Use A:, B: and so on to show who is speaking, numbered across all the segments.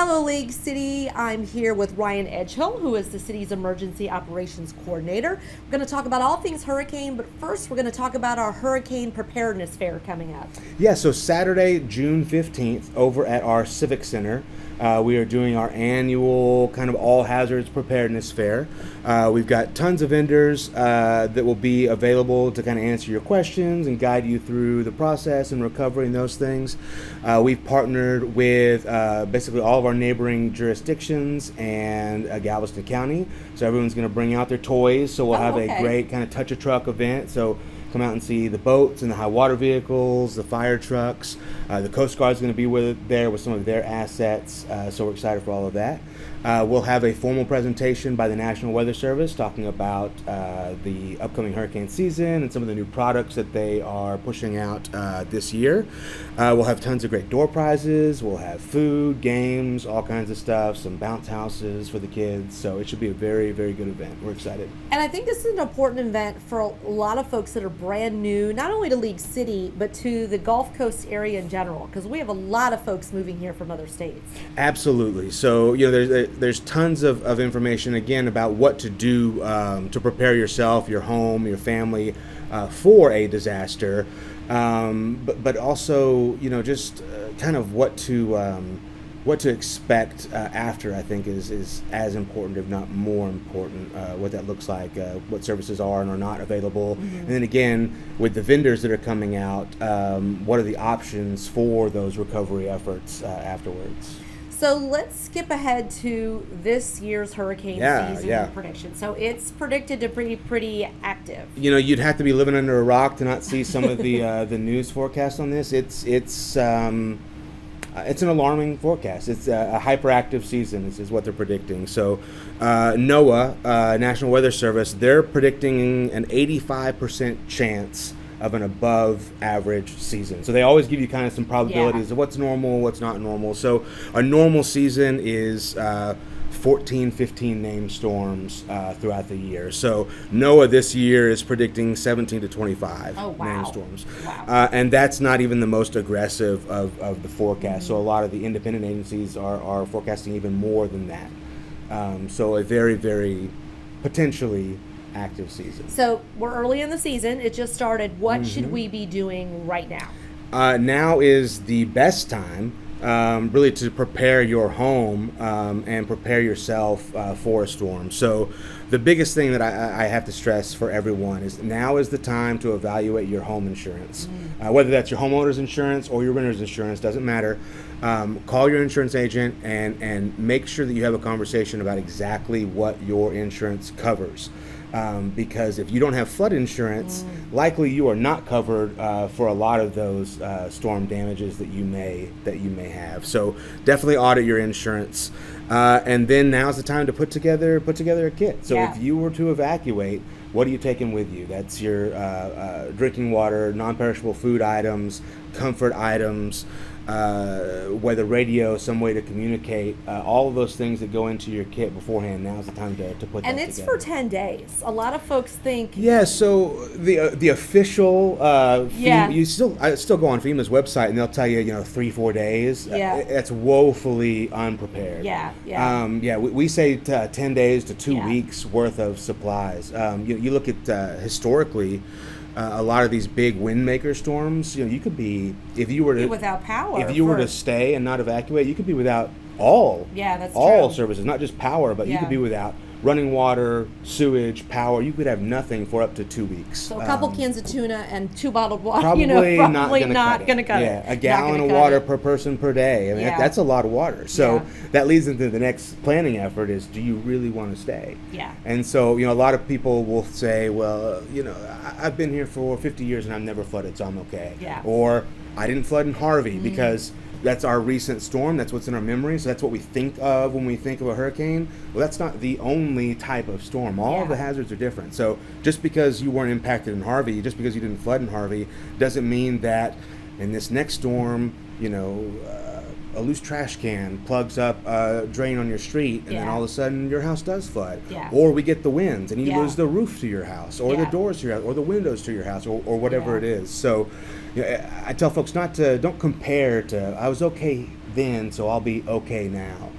A: Hello, League City. I'm here with Ryan Edghill, who is the city's emergency operations coordinator. We're going to talk about all things hurricane, but first we're going to talk about our hurricane preparedness fair coming up.
B: Yeah, so Saturday, June 15th, over at our Civic Center, we are doing our annual kind of all hazards preparedness fair. We've got tons of vendors that will be available to kind of answer your questions and guide you through the process and recovery and those things. We've partnered with basically all of our neighboring jurisdictions and Galveston County. So everyone's going to bring out their toys. So we'll have a great kind of touch a truck event. So come out and see the boats and the high water vehicles, the fire trucks. The Coast Guard is going to be there with some of their assets, so we're excited for all of that. We'll have a formal presentation by the National Weather Service talking about the upcoming hurricane season and some of the new products that they are pushing out this year. We'll have tons of great door prizes. We'll have food, games, all kinds of stuff, some bounce houses for the kids. So it should be a very, very good event. We're excited.
A: And I think this is an important event for a lot of folks that are brand new, not only to League City, but to the Gulf Coast area in general, because we have a lot of folks moving here from other states.
B: Absolutely. So, there's tons of information, again, about what to do to prepare yourself, your home, your family for a disaster, but also, just kind of what to expect after, I think, is as important, if not more important, what that looks like, what services are and are not available. Mm-hmm. And then again, with the vendors that are coming out, what are the options for those recovery efforts afterwards?
A: So let's skip ahead to this year's hurricane season prediction. So it's predicted to be pretty active.
B: You'd have to be living under a rock to not see some of the news forecast on this. It's an alarming forecast. It's a hyperactive season is what they're predicting. So NOAA, National Weather Service, they're predicting an 85% chance of an above average season. So they always give you kind of some probabilities of what's normal, what's not normal. So a normal season is 14, 15 named storms throughout the year. So NOAA this year is predicting 17 to 25 named storms.
A: Wow.
B: And that's not even the most aggressive of the forecast. So a lot of the independent agencies are forecasting even more than that. So a very, very potentially active season.
A: So we're early in the season. It just started. What should we be doing right now?
B: Now is the best time really to prepare your home and prepare yourself for a storm. So the biggest thing that I have to stress for everyone is now is the time to evaluate your home insurance. Whether that's your homeowner's insurance or your renter's insurance, doesn't matter. Call your insurance agent and make sure that you have a conversation about exactly what your insurance covers. Because if you don't have flood insurance, likely you are not covered for a lot of those storm damages that you may have. So definitely audit your insurance, and then now's the time to put together a kit. So if you were to evacuate, what are you taking with you? That's your drinking water, non-perishable food items, comfort items, weather radio, some way to communicate, all of those things that go into your kit beforehand. Now's the time to put that together.
A: And it's for 10 days. A lot of folks think...
B: Yeah, so the official... you still go on FEMA's website and they'll tell you, 3-4 days. That's woefully unprepared. We say 10 days to 2 weeks worth of supplies. You look at historically... a lot of these big windmaker storms, you could be, if you were to
A: without power.
B: If you were to stay and not evacuate, you could be without all services, not just power, but you could be without running water, sewage, power. You could have nothing for up to 2 weeks.
A: So a couple cans of tuna and 2 bottled water.
B: Probably not going to cut it.
A: Yeah,
B: a gallon of water per person per day. I mean, that's a lot of water. So that leads into the next planning effort is, do you really want to stay?
A: Yeah.
B: And so, a lot of people will say, well, I've been here for 50 years and I've never flooded, so I'm okay.
A: Yeah.
B: Or I didn't flood in Harvey because that's our recent storm. That's what's in our memory. So that's what we think of when we think of a hurricane. Well, that's not the only type of storm. All of the hazards are different. So just because you weren't impacted in Harvey, just because you didn't flood in Harvey, doesn't mean that in this next storm, a loose trash can plugs up a drain on your street, and then all of a sudden your house does flood.
A: Yeah.
B: Or we get the winds and you
A: Yeah.
B: lose the roof to your house, or the doors to your house, or the windows to your house, or whatever it is. So I tell folks don't compare to, I was okay then, so I'll be okay now.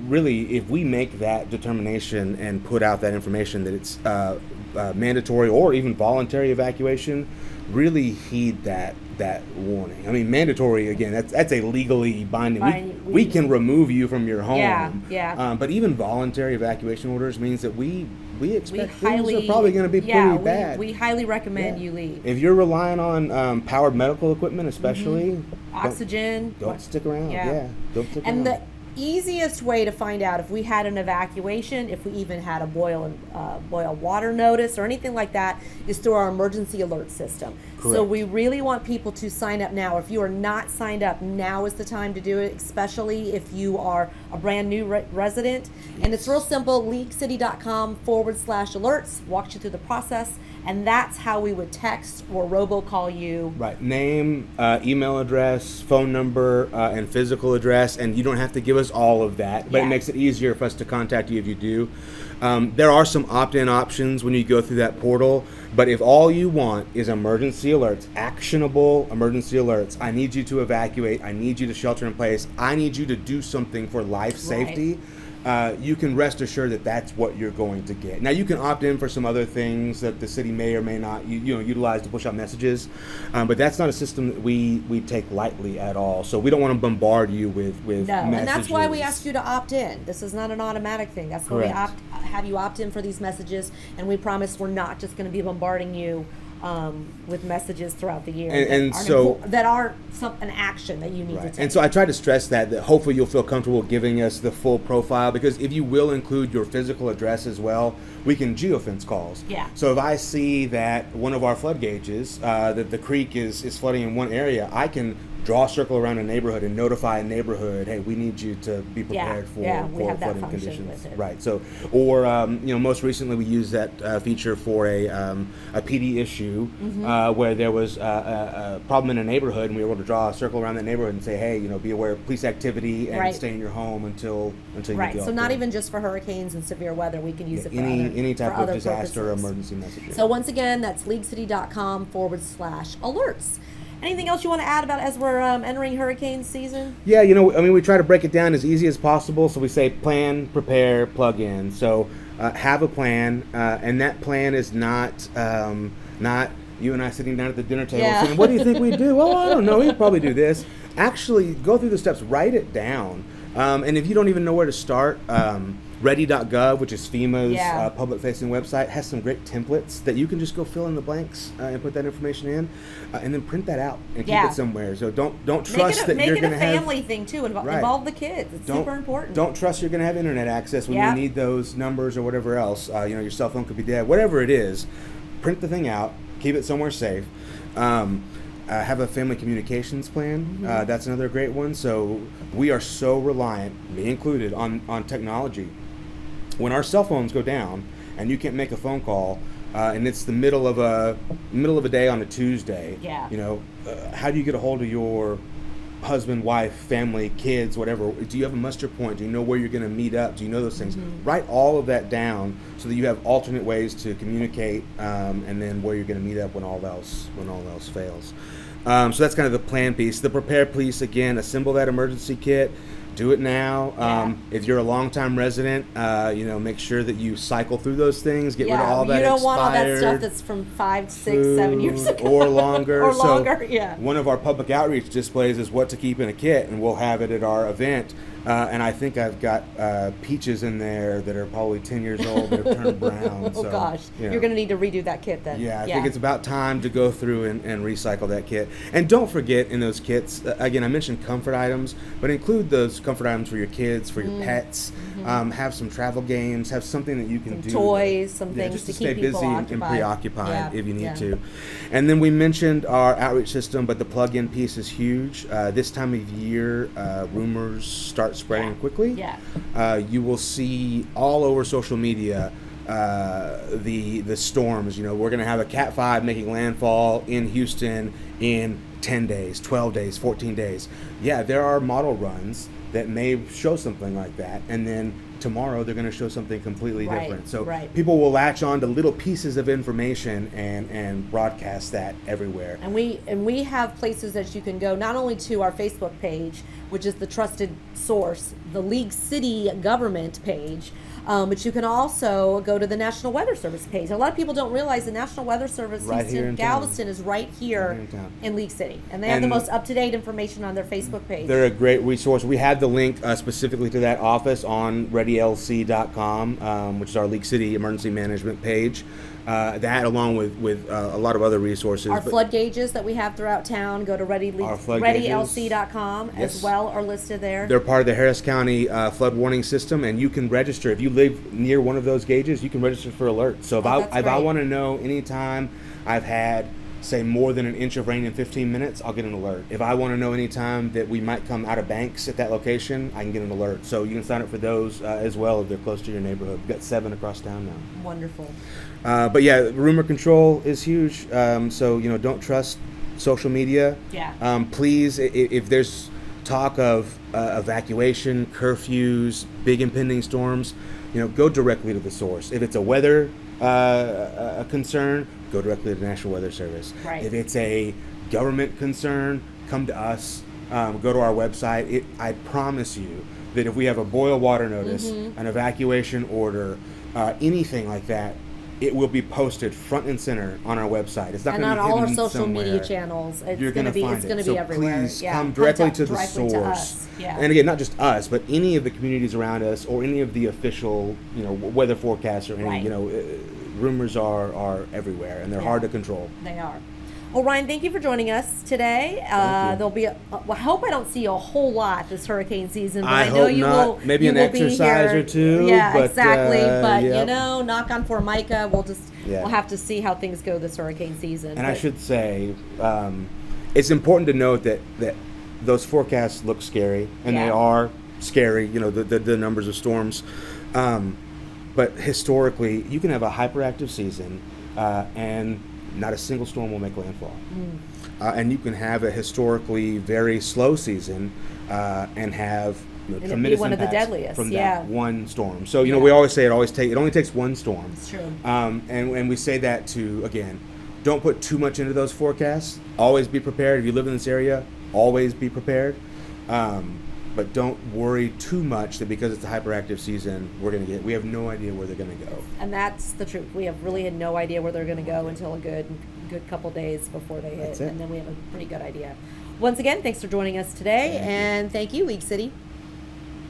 B: Really, if we make that determination and put out that information that it's mandatory or even voluntary evacuation, really heed that warning. I mean, mandatory, again, that's a legally binding. We can remove you from your home.
A: Yeah.
B: But even voluntary evacuation orders means that we expect things are probably going to be pretty bad.
A: We highly recommend you leave.
B: If you're relying on powered medical equipment, especially
A: oxygen,
B: don't stick around. Don't stick
A: and
B: around.
A: The easiest way to find out if we had an evacuation, if we even had a boil water notice or anything like that, is through our emergency alert system.
B: Correct.
A: So we really want people to sign up now. If you are not signed up, now is the time to do it, especially if you are a brand new resident. And it's real simple, leaguecity.com/alerts, walks you through the process. And that's how we would text or robocall you.
B: Right. Name, email address, phone number, and physical address. And you don't have to give us all of that, but it makes it easier for us to contact you if you do. There are some opt-in options when you go through that portal. But if all you want is emergency alerts, actionable emergency alerts, I need you to evacuate, I need you to shelter in place, I need you to do something for life safety, you can rest assured that that's what you're going to get. Now, you can opt in for some other things that the city may or may not utilize to push out messages, but that's not a system that we take lightly at all. So we don't want to bombard you with messages.
A: And that's why we asked you to opt in. This is not an automatic thing. That's why we have you opt in for these messages, and we promise we're not just going to be bombarding you with messages throughout the year that are an action that you need to take.
B: And so I try to stress that hopefully you'll feel comfortable giving us the full profile, because if you will include your physical address as well, we can geofence calls.
A: Yeah.
B: So if I see that one of our flood gauges, that the creek is flooding in one area, I can draw a circle around a neighborhood and notify a neighborhood, hey, we need you to be prepared for
A: we have that
B: flooding
A: function
B: conditions.
A: with it.
B: Right. So, or most recently we used that feature for a PD issue where there was a problem in a neighborhood, and we were able to draw a circle around that neighborhood and say, hey, be aware of police activity and stay in your home until you get
A: So not even just for hurricanes and severe weather, we can use it for
B: any type of disaster or
A: purposes.
B: emergency messaging.
A: So once again, that's leaguecity.com/alerts. Anything else you want to add about as we're entering hurricane season?
B: Yeah, we try to break it down as easy as possible. So we say plan, prepare, plug in. So have a plan, and that plan is not you and I sitting down at the dinner table saying, what do you think we do? Oh, I don't know. We'd probably do this. Actually, go through the steps, write it down. And if you don't even know where to start, ready.gov, which is FEMA's public-facing website, has some great templates that you can just go fill in the blanks and put that information in, and then print that out and keep it somewhere. So don't trust that you're going to have...
A: Make it a family thing, too. Involve the kids. It's super important.
B: Don't trust you're going to have internet access when you need those numbers or whatever else. Your cell phone could be dead. Whatever it is, print the thing out, keep it somewhere safe. Have a family communications plan. That's another great one. So we are so reliant, me included, on technology. When our cell phones go down and you can't make a phone call, and it's the middle of a day on a Tuesday, how do you get a hold of your husband, wife, family, kids, whatever? Do you have a muster point? Do you know where you're going to meet up? Do you know those things? Write all of that down so that you have alternate ways to communicate, and then where you're going to meet up when all else fails. So that's kind of the plan piece. The prepare piece, again, assemble that emergency kit. Do it now. If you're a longtime resident, make sure that you cycle through those things. Get rid of all that expired. You don't want all that stuff
A: that's from 5, 6, 7 years ago.
B: Or longer.
A: One
B: of our public outreach displays is what to keep in a kit, and we'll have it at our event. And I think I've got peaches in there that are probably 10 years old that have turned brown.
A: Oh, gosh. You're going to need to redo that kit then.
B: Yeah, I think it's about time to go through and recycle that kit. And don't forget in those kits, again, I mentioned comfort items, but include those comfort items for your kids, for your pets. Have some travel games, have something that you can do.
A: Toys, some things
B: just
A: to
B: stay
A: keep people
B: busy
A: occupied.
B: and preoccupied if you need to. And then we mentioned our outreach system, but the plug-in piece is huge. This time of year, rumors start spreading quickly. You will see all over social media the storms. We're going to have a Cat 5 making landfall in Houston in 10 days, 12 days, 14 days. Yeah, there are model runs that may show something like that, and then tomorrow they're going to show something completely different. So people will latch on to little pieces of information and broadcast that everywhere.
A: And we have places that you can go, not only to our Facebook page, which is the trusted source, the League City government page, but you can also go to the National Weather Service page. A lot of people don't realize the National Weather Service in Galveston is right here in League City. And they have the most up-to-date information on their Facebook page.
B: They're a great resource. We have the link specifically to that office on readylc.com, which is our League City emergency management page. That along with a lot of other resources.
A: Our flood gauges that we have throughout town, go to readylc.com as well, are listed there.
B: They're part of the Harris County flood warning system, and you can register. If you live near one of those gauges, you can register for alerts. So if I want to know anytime I've had, say, more than an inch of rain in 15 minutes, I'll get an alert. If I want to know any time that we might come out of banks at that location, I can get an alert. So you can sign up for those as well if they're close to your neighborhood. We've got 7 across town now.
A: Wonderful.
B: But yeah, rumor control is huge. So, don't trust social media.
A: Yeah.
B: Please, if there's talk of evacuation, curfews, big impending storms, go directly to the source. If it's a weather concern, go directly to the National Weather Service.
A: Right.
B: If it's a government concern, come to us. Go to our website. I promise you that if we have a boil water notice, an evacuation order, anything like that, it will be posted front and center on our website. It's not going to be hidden
A: on all our social
B: somewhere.
A: media channels.
B: You're going to be everywhere. Please come
A: directly
B: to the source.
A: To us. Yeah.
B: And again, not just us, but any of the communities around us, or any of the official, weather forecasts, or any, rumors are everywhere, and they're hard to control.
A: They are. Well, Ryan, thank you for joining us today. There'll be I hope I don't see a whole lot this hurricane season, but I know
B: hope
A: you
B: not.
A: will.
B: Maybe
A: you
B: an
A: will
B: exercise
A: be
B: or two.
A: Yeah,
B: but,
A: exactly. But
B: yep.
A: knock on Formica. We'll have to see how things go this hurricane season.
B: And I should say, it's important to note that those forecasts look scary, and they are scary. The numbers of storms. But historically, you can have a hyperactive season, and not a single storm will make landfall. And you can have a historically very slow season and have tremendous
A: one of the
B: impacts
A: deadliest
B: from that one storm. So we always say it only takes one storm.
A: It's true.
B: And we say that to, again, don't put too much into those forecasts. Always be prepared. If you live in this area, always be prepared. But don't worry too much that because it's a hyperactive season, we have no idea where they're going to go.
A: And that's the truth. We have really had no idea where they're going to go until a good couple days before they hit. And then we have a pretty good idea. Once again, thanks for joining us today. And thank you, League City.